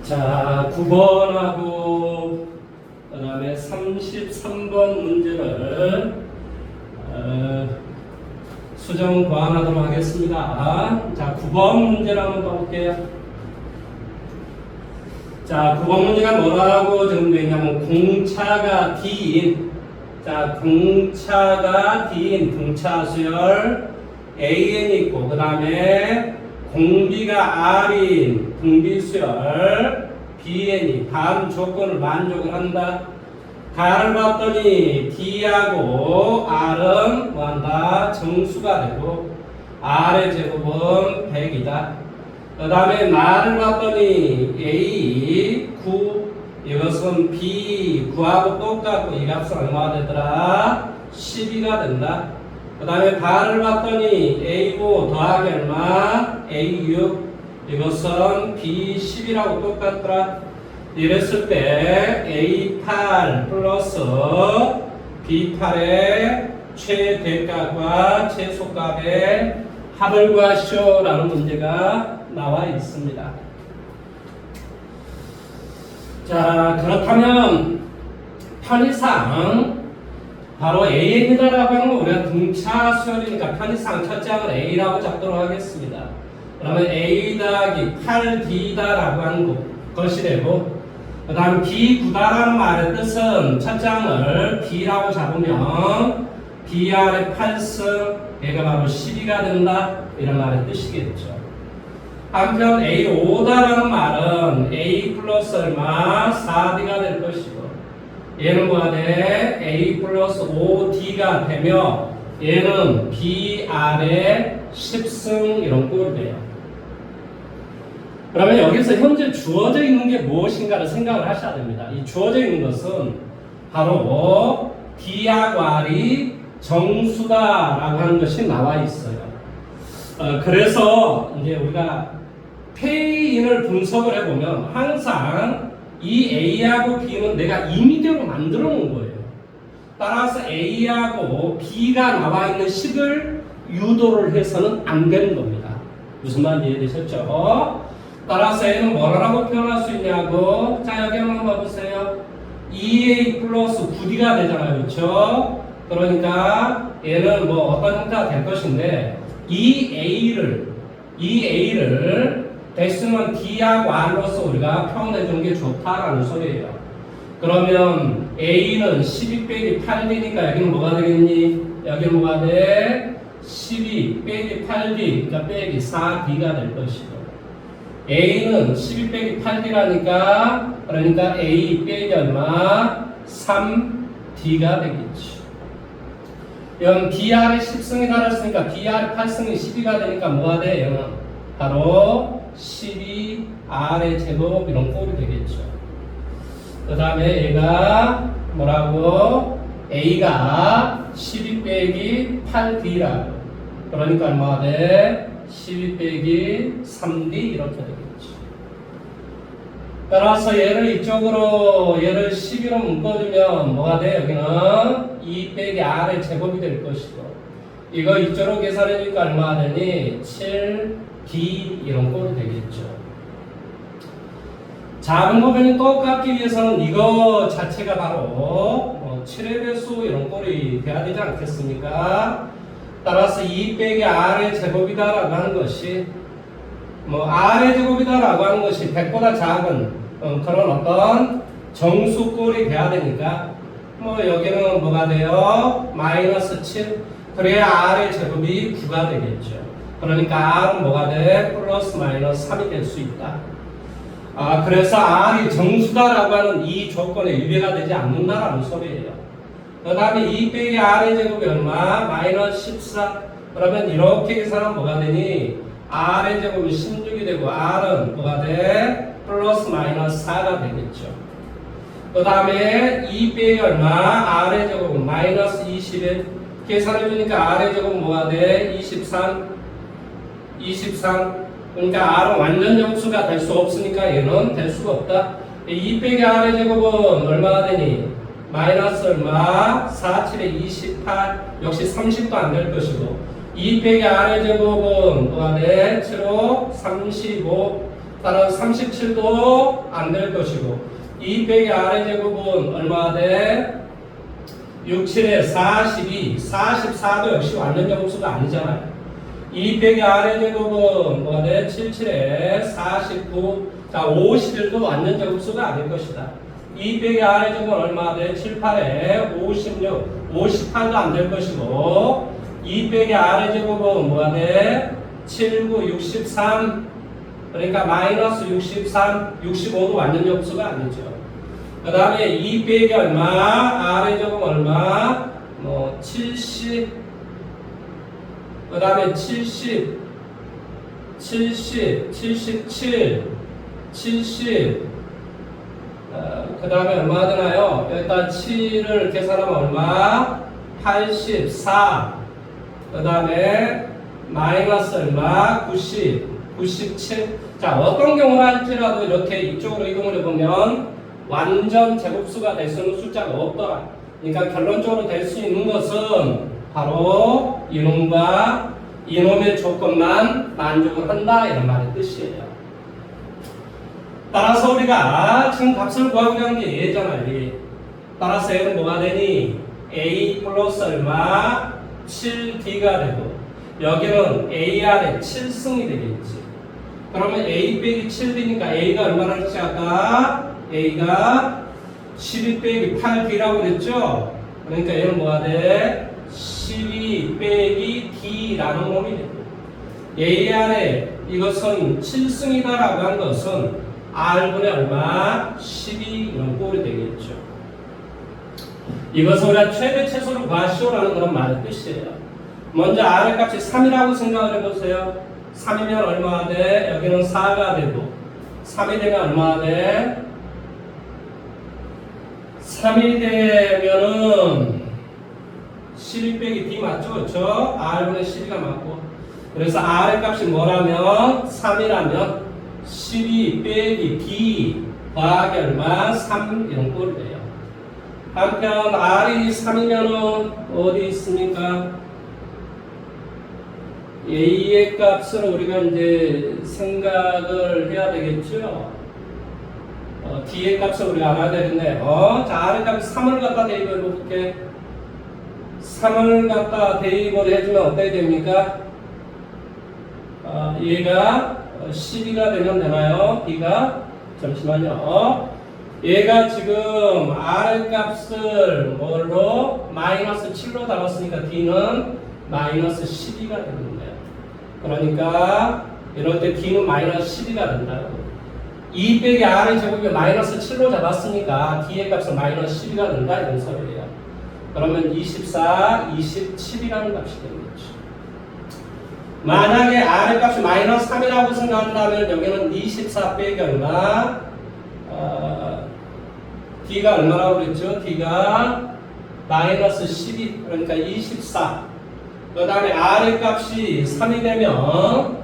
자, 9번하고 그 다음에 33번 문제를 수정 보완하도록 하겠습니다. 자, 9번 문제를 한번 봐볼게요. 자, 9번 문제가 뭐라고 적용되어 있냐면 공차가 D인, 자, 공차가 D인 등차수열 AN이 있고, 그 다음에 공비가 R인 등비수열 BN이 다음 조건을 만족을 한다. 가를 봤더니 D하고 R은 뭐한다? 정수가 되고 R의 제곱은 100이다. 그 다음에 나를 봤더니 A 9, 이것은 B 9하고 똑같고 이 값은 얼마가 되더라? 12가 된다. 그 다음에 가를 봤더니 A5 더하기 얼마? A6, 이것은 B10이라고 똑같더라. 이랬을 때 A8 플러스 B8의 최대값과 최소값의 합을 구하시오 라는 문제가 나와 있습니다. 자, 그렇다면 편의상 바로 AN이다라고 하는 건 우리가 등차수열이니까 편의상 첫째 항을 A라고 잡도록 하겠습니다. 그러면 A 더하기 8D다라고 하는 것이 되고, 그 다음 B9다라는 말의 뜻은 첫째 항을 B라고 잡으면 BR의 8승, 얘가 바로 12가 된다, 이런 말의 뜻이겠죠. 한편 A5다라는 말은 A 플러스 얼마? 4D가 될 것이고, 얘는 뭐가 돼? A 플러스 5D가 되며, 얘는 BR의 10승 이런 꼴이 돼요. 그러면 여기서 현재 주어져 있는 게 무엇인가를 생각을 하셔야 됩니다. 이 주어져 있는 것은 바로 D하고 R이 정수다라고 하는 것이 나와 있어요. 그래서 이제 우리가 K인을 분석을 해보면 항상 이 A하고 B는 내가 임의대로 만들어 놓은 거예요. 따라서 A하고 B가 나와 있는 식을 유도를 해서는 안 되는 겁니다. 무슨 말인지 이해되셨죠? 따라서 얘는 뭐라고 표현할 수 있냐고. 자, 여기 한번 봐보세요. 2A 플러스 9D가 되잖아요. 그렇죠? 그러니까 얘는 뭐 어떤 형태가 될 것인데, 이 A를 대수는 D하고 R로서 우리가 표현해 준 게 좋다라는 소리예요. 그러면 A는 12 빼기 8D니까 여기는 뭐가 되겠니? 여기는 뭐가 돼? 12 빼기 8D, 그러니까 빼기 4D가 될 것이고, A는 12 빼기 8D라니까, 그러니까 A 빼기 얼마? 3D가 되겠지. 이건 DR의 10승이 달았으니까 DR의 8승이 12가 되니까 뭐가 돼? 얘는 바로 12R의 제곱 이런 꼴이 되겠죠. 그 다음에 얘가 뭐라고? A가 12 빼기 8D라고. 그러니까 얼마가 돼? 12 빼기 3D 이렇게 되겠죠. 따라서 얘를 이쪽으로 얘를 12로 묶어주면 뭐가 돼? 여기는 2 빼기 R의 제곱이 될 것이고, 이거 이쪽으로 계산해주니까 얼마가 되니? 7D 이런 꼴이 되겠죠. 작은 부분이 똑같기 위해서는 이거 자체가 바로 7의 배수 이런 꼴이 돼야 되지 않겠습니까? 따라서 2 빼기 R의 제곱이다라고 하는 것이 R의 제곱이다라고 하는 것이 100보다 작은 그런 어떤 정수꼴이 돼야 되니까 여기는 뭐가 돼요? 마이너스 7. 그래야 R의 제곱이 9가 되겠죠. 그러니까 R은 뭐가 돼? 플러스 마이너스 3이 될 수 있다. 그래서 R이 정수다라고 하는 이 조건에 위배가 되지 않는다라는 소리예요. 그 다음에 2 빼기 R의 제곱이 얼마? 마이너스 14. 그러면 이렇게 계산하면 뭐가 되니? R의 제곱이 16이 되고 R은 뭐가 돼? 플러스 마이너스 4가 되겠죠. 그 다음에 2 빼기 얼마? R의 제곱은 마이너스 21. 계산해주니까 R의 제곱은 뭐가 돼? 23. 그러니까 R은 완전 정수가 될 수 없으니까 얘는 될 수가 없다. 2 빼기 R의 제곱은 얼마가 되니? 마이너스 얼마? 4, 7에 28. 역시 30도 안 될 것이고, 2 빼기 R의 제곱은 뭐가 돼? 7호 35. 따라서 37도 안 될 것이고 2 빼기 R의 제곱은 얼마가 돼? 6, 7에 42, 44도 역시 완전 제곱수가 아니잖아요. 2 빼기 R의 제곱은 뭐가 돼? 7, 7에 49, 자 51도 완전 제곱수가 아닐 것이다. 2 빼기 R의 제곱은 얼마가 돼? 7, 8에 56, 58도 안 될 것이고 2 빼기 R의 제곱은 뭐가 돼? 7, 9, 63, 그러니까 마이너스 63, 65도 완전 제곱수가 아니죠. 그 다음에 2 빼기 얼마? R의 제곱 얼마? 70, 그 다음에 70, 77, 70, 그 다음에 얼마 되나요? 일단 7을 계산하면 얼마? 84, 그 다음에 마이너스 얼마? 90, 97. 자, 어떤 경우를 할지라도 이렇게 이쪽으로 이동을 해보면 완전 제곱수가 될 수 있는 숫자가 없더라. 그러니까 결론적으로 될 수 있는 것은 바로 이놈과 이놈의 조건만 만족을 한다 이런 말의 뜻이에요. 따라서 우리가 지금 값을 구하고자 하는 게 얘잖아요. 따라서 얘는 뭐가 되니? A 플러스 얼마? 7D가 되고 여기는 AR의 7승이 되겠지. 그러면 A 빼기 7D니까 A가 얼마나 되지 아까? A가 12 빼기 8D라고 그랬죠? 그러니까 얘는 뭐가 돼? 12 빼기 D라는 놈이 되고 AR의 이것은 7승이다라고 한 것은 R분의 얼마? 12 이런 꼴이 되겠죠. 이것을 우리가 최대 최소를 구하시오라는 그런 말의 뜻이에요. 먼저 R의 값이 3이라고 생각을 해보세요. 3이면 얼마가 돼? 여기는 4가 되고 3이 되면 얼마가 돼? 3이 되면은 12 빼기 D 맞죠? 그렇죠? R분의 12가 맞고 그래서 R의 값이 뭐라면 3이라면 12 빼기 D 더하기 얼마? 3 이런 꼴이 돼요. 한편 R이 3이면은 어디 있습니까? A의 값을 우리가 이제 생각을 해야 되겠죠? D의 값을 우리가 알아야 되겠네. 자, R의 값 3을 갖다 대입을 해볼게. 3을 갖다 대입을 해주면 어떻게 됩니까? 얘가 12가 되면 되나요? D가? 잠시만요. 얘가 지금 R의 값을 뭘로? 마이너스 7로 잡았으니까 D는 마이너스 12가 되는 거예요. 그러니까 이럴 때 D는 마이너스 12가 된다고. 2 빼기 R의 제곱이 마이너스 7로 잡았으니까 D의 값은 마이너스 12가 된다 이런 소리예요. 그러면 24, 27이라는 값이 되겠죠. 만약에 R의 값이 마이너스 3이라고 생각한다면 여기는 24 빼기 얼마? D가 얼마라고 그랬죠? D가 마이너스 12, 그러니까 24. 그 다음에 R의 값이 3이 되면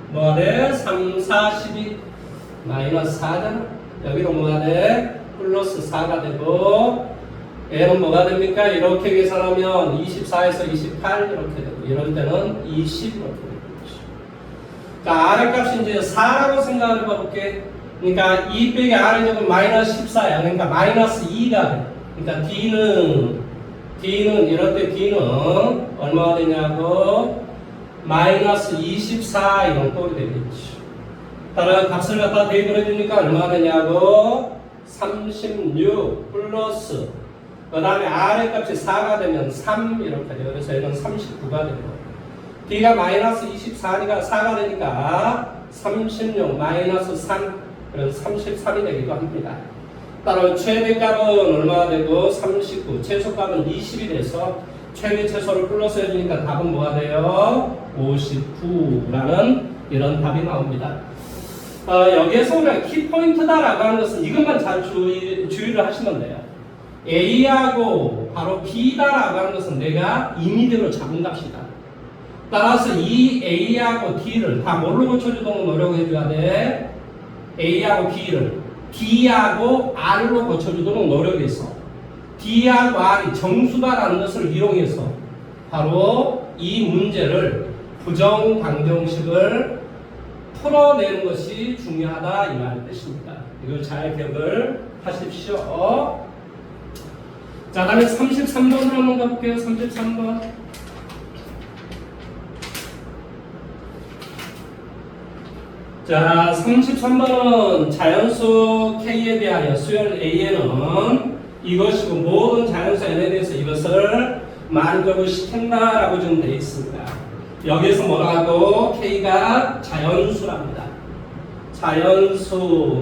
뭐가 돼? 3, 4, 12 마이너스 4잖아. 여기로 뭐가 돼? 플러스 4가 되고 얘는 뭐가 됩니까? 이렇게 계산하면 24에서 28 이렇게 되고 이럴 때는 20 이렇게 되겠죠. 자, R의 값이 이제 4라고 생각을 해볼게. 그러니까 2 빼기 R의 제곱 마이너스 14야. 그러니까 마이너스 2가 돼. 그러니까 D는 이럴 때 D는 얼마가 되냐고? 마이너스 24 이런 꼴이 되겠지. 따라 값을 갖다 대입을 해주니까 얼마가 되냐고? 36 플러스 그 다음에 R의 값이 4가 되면 3 이렇게 돼요. 그래서 얘는 39가 되고 D가 마이너스 24니까 4가 되니까 36 마이너스 3 그래서 33이 되기도 합니다. 따로 최대값은 얼마가 되고 39 최소값은 20이 돼서 최대 최소를 플러스 해주니까 답은 뭐가 돼요? 59라는 이런 답이 나옵니다. 여기에서 우리가 키포인트다라고 하는 것은 이것만 잘 주의를 하시면 돼요. A하고 바로 B다라고 하는 것은 내가 임의대로 잡은 값이다. 따라서 이 A하고 D를 다 뭘로 고쳐주도록 노력해줘야 돼? A하고 B를 D하고 R로 고쳐주도록 노력해서 D하고 R이 정수다라는 것을 이용해서 바로 이 문제를 부정방정식을 풀어내는 것이 중요하다 이 말의 뜻입니다. 이걸 잘 기억을 하십시오. 자, 다음에 33번으로 한번 가볼게요. 33번. 자, 33번은 자연수 K에 대하여 수열 A에는 이것이고 모든 자연수 N에 대해서 이것을 만족을 시킨다라고 좀 되어 있습니다. 여기에서 뭐라고? K가 자연수랍니다. 자연수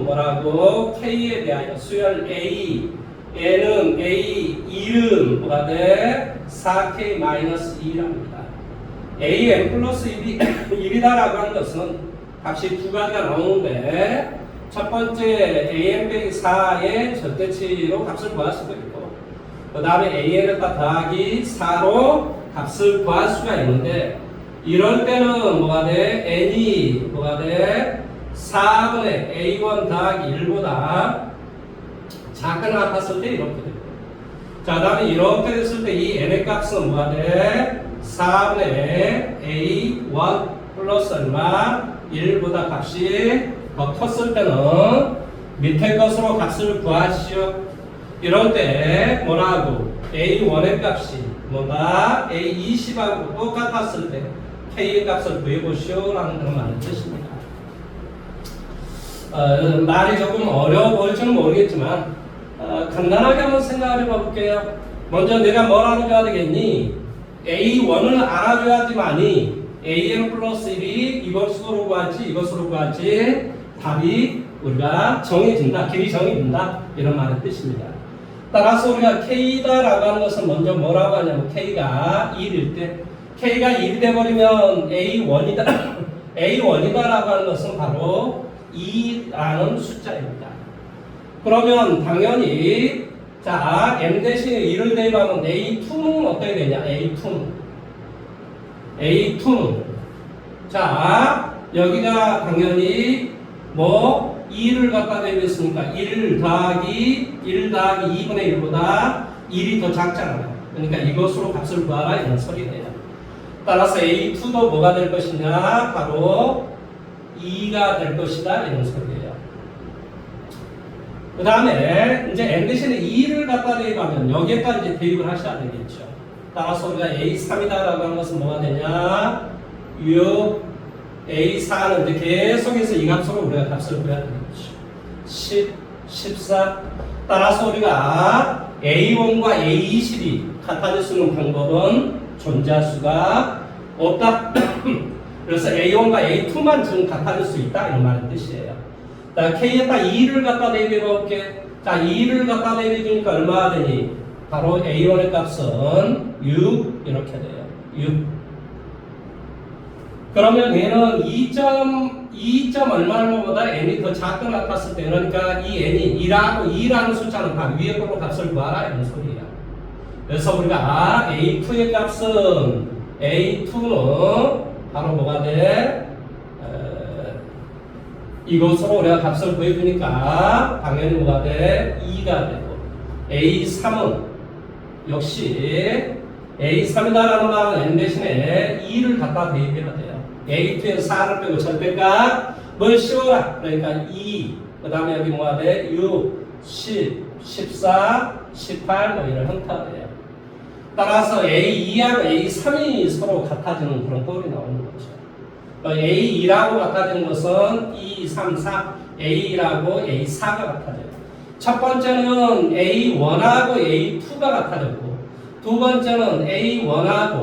뭐라고? K에 대하여 수열 A, N은 A, 2은 뭐가 돼? 4K-2랍니다. AN 플러스 1이다라고 하는 것은 값이 두 가지가 나오는데 첫 번째 AN 빼기 4의 절대치로 값을 구할 수도 있고 그 다음에 AN을 더하기 4로 값을 구할 수가 있는데 이럴 때는 뭐가 돼? N이 뭐가 돼? 4분의 A1 더하기 1보다 작거나 같았을 때 이렇게 되고 자, 다음에 이렇게 됐을 때 이 N의 값은 뭐가 돼? 4분의 A1 플러스 얼마? 1보다 값이 더 컸을 때는 밑에 것으로 값을 구하시오. 이럴 때 뭐라고? A1의 값이 뭐다? A20하고 똑같았을 때 K의 값을 구해보시오 라는 그런 말의 뜻입니다. 말이 조금 어려워 보일지는 모르겠지만 간단하게 한번 생각을 해볼게요. 먼저 내가 뭘 알아줘야 되겠니? A1을 알아줘야지만이 AN 플러스 1이 이것으로 구할지 이것으로 구할지 답이 우리가 정해진다. 길이 정해진다. 이런 말의 뜻입니다. 따라서 우리가 K다라고 하는 것은 먼저 뭐라고 하냐면 K가 1일 때 K가 1이 돼버리면 A1이다. A1이다라고 하는 것은 바로 2라는 숫자입니다. 그러면 당연히 자 M 대신에 1을 대입하면 A2는 어떻게 되냐? A2는 자 여기가 당연히 뭐 2를 갖다 대입했으니까 1 더하기 2분의 1보다 1이 더 작잖아요. 그러니까 이것으로 값을 구하라 이런 소리네요. 따라서 A2도 뭐가 될 것이냐? 바로 2가 될 것이다 이런 소리예요. 그 다음에 이제 N 대신에 2를 갖다 대입하면 여기에다 이제 대입을 하셔야 되겠죠. 따라서 우리가 A3이다라고 하는 것은 뭐가 되냐? 6, A4는 이제 계속해서 이 값으로 우리가 값을 구해야 되겠죠. 10, 14. 따라서 우리가 A1과 A20이 같아질 수 있는 방법은 존재할 수가 없다. 그래서 A1과 A2만 지금 같아질 수 있다. 이런 말의 뜻이에요. 자, K에다 2를 갖다 대입해 볼게. 자, 2를 갖다 대입해 주니까 얼마가 되니? 바로 A1의 값은 6 이렇게 돼요. 6. 그러면 얘는 2점 얼마보다 n이 더 작거나 같았을 때 그러니까 이 n이 2라는 숫자는 다 위에 걸로 값을 구하라 이런 소리야. 그래서 우리가 A2의 값은 A2는 바로 뭐가 돼? 이것으로 우리가 값을 구해주니까 당연히 뭐가 돼? 2가 되고 A3은 역시 A3이다라는 말은 n 대신에 2를 갖다 대입해야 돼요. A2에 4를 빼고 절대값 뭘 씌워라. 그러니까 2, 그 다음에 여기 뭐가 돼? 6, 10, 14, 18 뭐 이런 형태가 돼요. 따라서 A2하고 A3이 서로 같아지는 그런 꼴이 나오는 거죠. A2라고 같아지는 것은 2, 3, 4, A2라고 A4가 같아져요. 첫 번째는 A1하고 A2가 같아졌고 두 번째는 A1하고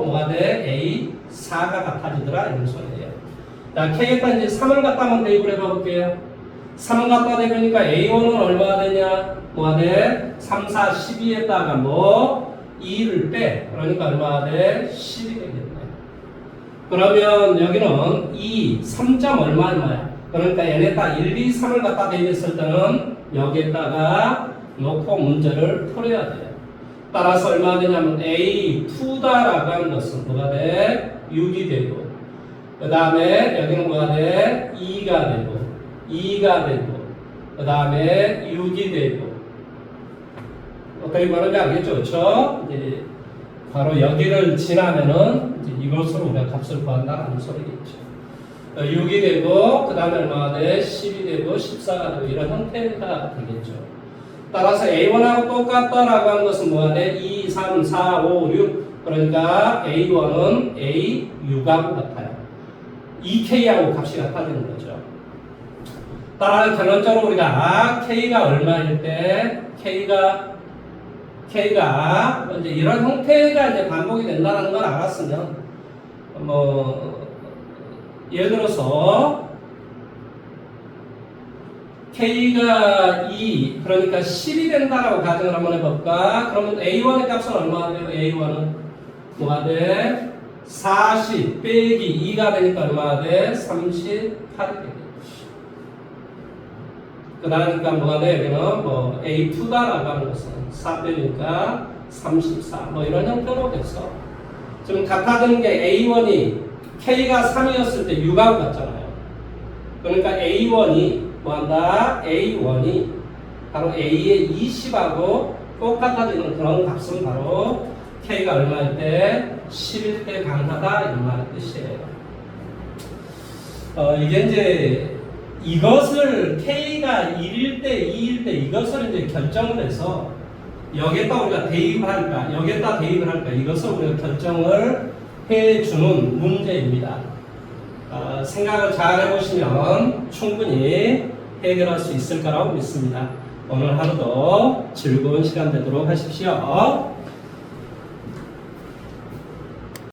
뭐가 돼? A4가 같아지더라 이런 소리예요. 자, K에다 이제 3을 갖다 한번 대입을 해봐 볼게요. 3을 갖다 대보니까 A1은 얼마가 되냐? 뭐가 돼? 3, 4, 12에다가 뭐 2를 빼. 그러니까 얼마가 돼? 10이 되겠네. 그러면 여기는 2, 3점 얼마야? 그러니까 얘네다 1, 2, 3을 갖다 대입했을 때는 여기에다가 놓고 문제를 풀어야 돼요. 따라서 얼마가 되냐면 A2다라고 하는 것은 뭐가 돼? 6이 되고 그 다음에 여기는 뭐가 돼? 2가 되고 2가 되고 그 다음에 6이 되고 어떻게 말하는지 알겠죠? 그렇죠? 이제 바로 여기를 지나면은 이제 이것으로 우리가 값을 구한다는 소리겠죠. 6이 되고 그 다음에 얼마가 돼? 10이 되고 14가 되고 이런 형태가 되겠죠. 따라서 A1하고 똑같다라고 하는 것은 뭐가 돼? 2, 3, 4, 5, 6 그러니까 A1은 A6하고 같아요. 2K하고 값이 같아지는 거죠. 따라서 결론적으로 우리가 K가 얼마일 때 K가 이제 이런 형태가 이제 반복이 된다는 걸 알았으면 뭐 예를 들어서 K가 2 그러니까 10이 된다라고 가정을 한번 해볼까? 그러면 A1의 값은 얼마가 돼요? A1은 뭐가 돼? 40 빼기 2가 되니까 얼마가 돼? 38이 되겠지. 그러니까 뭐가 돼? 그러면 뭐 A2다라고 하는 것은 4 빼니까 34 뭐 이런 형태로 됐어. 지금 같아지는 게 A1이 K가 3이었을 때 6하고 같잖아요. 그러니까 A1이 뭐한다? A1이 바로 A의 20하고 똑같아지는 그런 값은 바로 K가 얼마일 때? 10일 때 강하다 이런 말의 뜻이에요. 이게 이제 이것을 K가 1일 때, 2일 때 이것을 이제 결정을 해서 여기에다 우리가 대입을 할까, 여기에다 대입을 할까 이것을 우리가 결정을 해주는 문제입니다. 생각을 잘 해보시면 충분히 해결할 수 있을 거라고 믿습니다. 오늘 하루도 즐거운 시간 되도록 하십시오.